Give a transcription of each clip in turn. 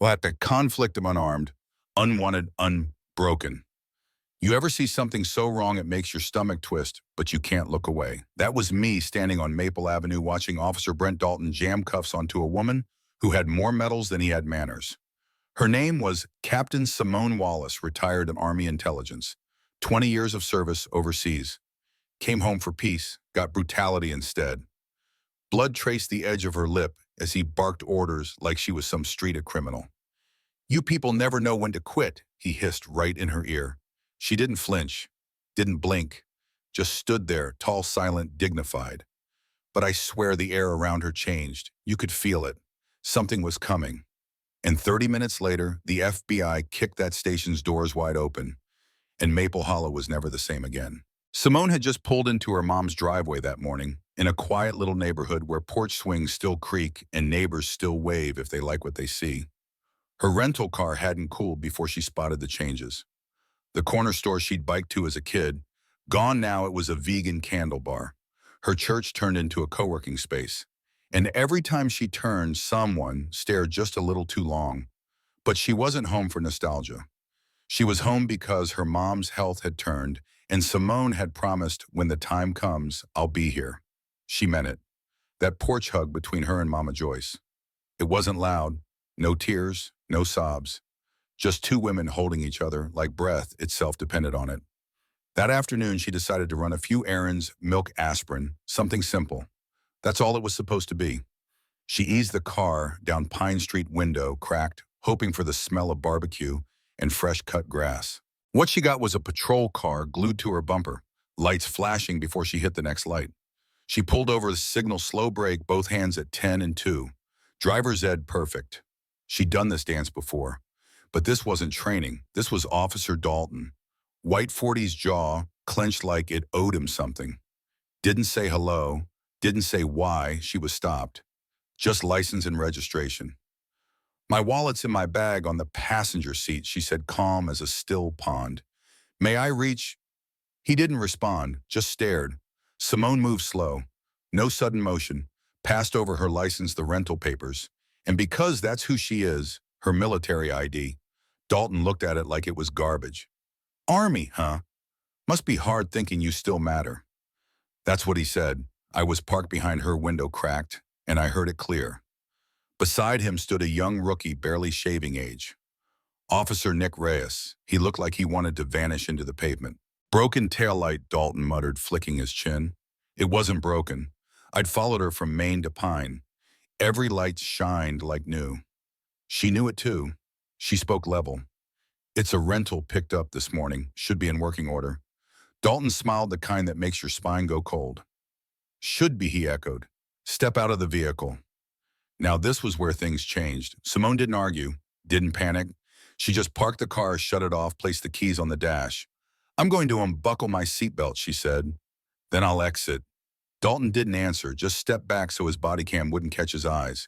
Well, at the conflict of unarmed, unwanted, unbroken. You ever see something so wrong it makes your stomach twist, but you can't look away? That was me standing on Maple Avenue watching Officer Brent Dalton jam cuffs onto a woman who had more medals than he had manners. Her name was Captain Simone Wallace, retired in Army intelligence. 20 years of service overseas. Came home for peace, got brutality instead. Blood traced the edge of her lip as he barked orders like she was some street criminal. "You people never know when to quit," he hissed right in her ear. She didn't flinch, didn't blink, just stood there, tall, silent, dignified. But I swear the air around her changed. You could feel it. Something was coming. And 30 minutes later, the FBI kicked that station's doors wide open, and Maple Hollow was never the same again. Simone had just pulled into her mom's driveway that morning, in a quiet little neighborhood where porch swings still creak and neighbors still wave if they like what they see. Her rental car hadn't cooled before she spotted the changes. The corner store she'd biked to as a kid, gone now, it was a vegan candle bar. Her church turned into a co-working space. And every time she turned, someone stared just a little too long. But she wasn't home for nostalgia. She was home because her mom's health had turned, and Simone had promised, "When the time comes, I'll be here." She meant it. That porch hug between her and Mama Joyce. It wasn't loud, no tears, no sobs. Just two women holding each other like breath itself depended on it. That afternoon, she decided to run a few errands, milk aspirin, something simple. That's all it was supposed to be. She eased the car down Pine Street, window cracked, hoping for the smell of barbecue and fresh cut grass. What she got was a patrol car glued to her bumper, lights flashing before she hit the next light. She pulled over the signal slow brake, both hands at 10 and 2. Driver's ed perfect. She'd done this dance before. But this wasn't training. This was Officer Dalton. White 40's jaw clenched like it owed him something. Didn't say hello, didn't say why she was stopped. Just license and registration. "My wallet's in my bag on the passenger seat," she said, calm as a still pond. "May I reach?" He didn't respond, just stared. Simone moved slow. No sudden motion. Passed over her license, the rental papers. And because that's who she is, her military ID, Dalton looked at it like it was garbage. "Army, huh? Must be hard thinking you still matter." That's what he said. I was parked behind her, window cracked, and I heard it clear. Beside him stood a young rookie, barely shaving age. Officer Nick Reyes. He looked like he wanted to vanish into the pavement. "Broken taillight," Dalton muttered, flicking his chin. It wasn't broken. I'd followed her from Maine to Pine. Every light shined like new. She knew it too. She spoke level. "It's a rental picked up this morning. Should be in working order." Dalton smiled, the kind that makes your spine go cold. "Should be," he echoed. "Step out of the vehicle." Now this was where things changed. Simone didn't argue, didn't panic. She just parked the car, shut it off, placed the keys on the dash. "I'm going to unbuckle my seatbelt," she said. "Then I'll exit." Dalton didn't answer, just stepped back so his body cam wouldn't catch his eyes.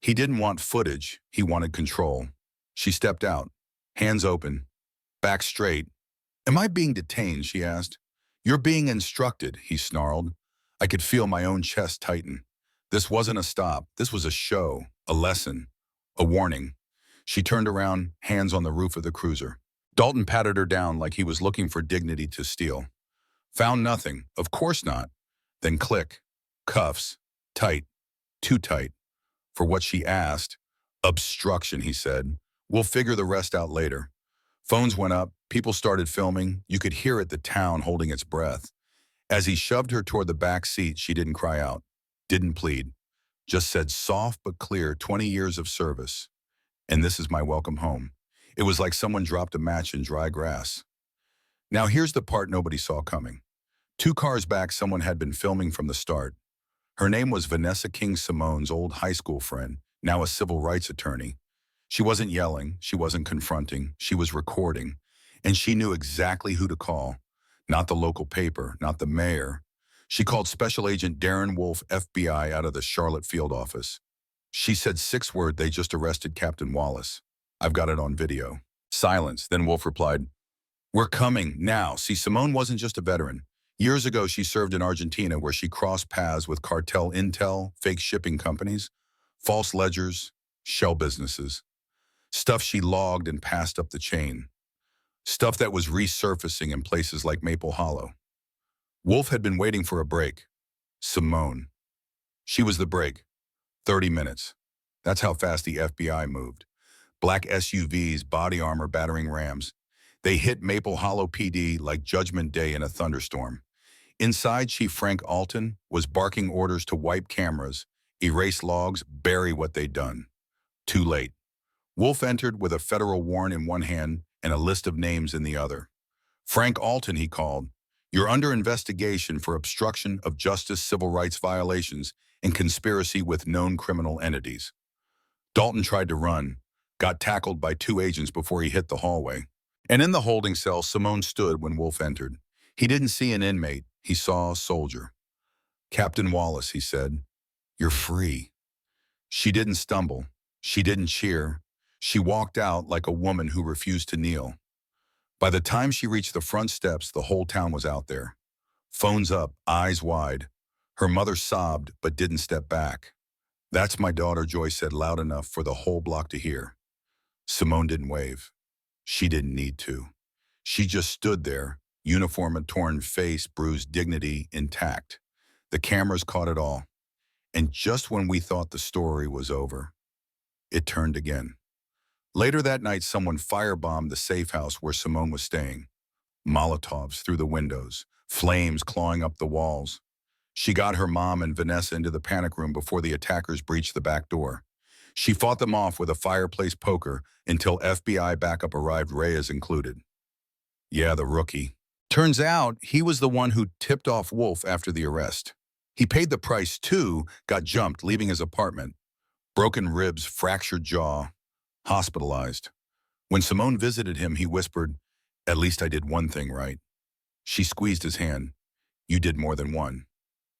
He didn't want footage, he wanted control. She stepped out, hands open, back straight. "Am I being detained?" she asked. "You're being instructed," he snarled. I could feel my own chest tighten. This wasn't a stop, this was a show, a lesson, a warning. She turned around, hands on the roof of the cruiser. Dalton patted her down like he was looking for dignity to steal. "Found nothing, of course not." Then click, cuffs, tight, too tight. For what she asked, "Obstruction," he said. "We'll figure the rest out later." Phones went up, people started filming. You could hear it, the town holding its breath. As he shoved her toward the back seat, she didn't cry out, didn't plead. Just said soft but clear, 20 years of service. And this is my welcome home. It was like someone dropped a match in dry grass. Now here's the part nobody saw coming. 2 cars back, someone had been filming from the start. Her name was Vanessa King, Simone's old high school friend, now a civil rights attorney. She wasn't yelling, she wasn't confronting, she was recording. And she knew exactly who to call. Not the local paper, not the mayor. She called Special Agent Darren Wolf, FBI, out of the Charlotte field office. She said 6 words, "They just arrested Captain Wallace. I've got it on video." Silence. Then Wolf replied, "We're coming now." See, Simone wasn't just a veteran. Years ago, she served in Argentina, where she crossed paths with cartel intel, fake shipping companies, false ledgers, shell businesses. Stuff she logged and passed up the chain. Stuff that was resurfacing in places like Maple Hollow. Wolf had been waiting for a break. Simone. She was the break. 30 minutes. That's how fast the FBI moved. Black SUVs, body armor battering rams. They hit Maple Hollow PD like Judgment Day in a thunderstorm. Inside, Chief Frank Alton was barking orders to wipe cameras, erase logs, bury what they'd done. Too late. Wolf entered with a federal warrant in one hand and a list of names in the other. Frank Alton, he called. You're under investigation for obstruction of justice, civil rights violations, and conspiracy with known criminal entities. Dalton tried to run, got tackled by 2 agents before he hit the hallway. And in the holding cell, Simone stood when Wolf entered. He didn't see an inmate, he saw a soldier. Captain Wallace, he said, you're free. She didn't stumble. She didn't cheer. She walked out like a woman who refused to kneel. By the time she reached the front steps, the whole town was out there. Phones up, eyes wide. Her mother sobbed but didn't step back. That's my daughter, Joyce said loud enough for the whole block to hear. Simone didn't wave. She didn't need to. She just stood there, uniform, a torn face, bruised dignity intact. The cameras caught it all. And just when we thought the story was over, it turned again. Later that night, someone firebombed the safe house where Simone was staying. Molotovs through the windows, flames clawing up the walls. She got her mom and Vanessa into the panic room before the attackers breached the back door. She fought them off with a fireplace poker until FBI backup arrived, Reyes included. Yeah, the rookie. Turns out he was the one who tipped off Wolf after the arrest. He paid the price too, got jumped, leaving his apartment. Broken ribs, fractured jaw, hospitalized. When Simone visited him, he whispered, "At least I did one thing right." She squeezed his hand. "You did more than one."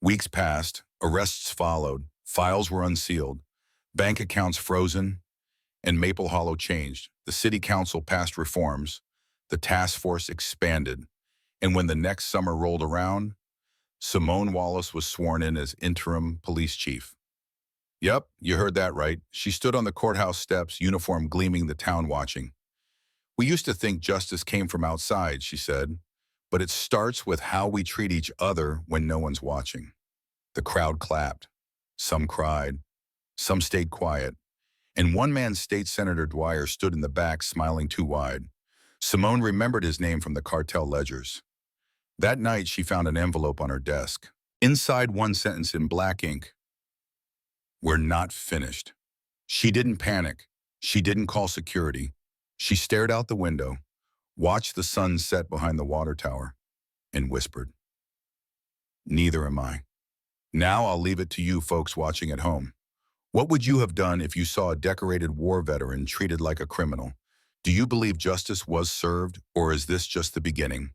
Weeks passed, arrests followed, files were unsealed, bank accounts frozen, and Maple Hollow changed. The city council passed reforms, the task force expanded, and when the next summer rolled around, Simone Wallace was sworn in as interim police chief. Yep, you heard that right. She stood on the courthouse steps, uniform gleaming, the town watching. "We used to think justice came from outside," she said, "but it starts with how we treat each other when no one's watching." The crowd clapped. Some cried. Some stayed quiet. And one man, State Senator Dwyer, stood in the back, smiling too wide. Simone remembered his name from the cartel ledgers. That night, she found an envelope on her desk. Inside, one sentence in black ink: "We're not finished." She didn't panic. She didn't call security. She stared out the window, watched the sun set behind the water tower, and whispered, "Neither am I." Now I'll leave it to you folks watching at home. What would you have done if you saw a decorated war veteran treated like a criminal? Do you believe justice was served, or is this just the beginning?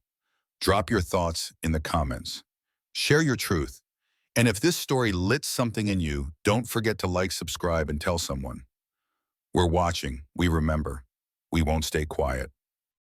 Drop your thoughts in the comments. Share your truth. And if this story lit something in you, don't forget to like, subscribe, and tell someone. We're watching. We remember. We won't stay quiet.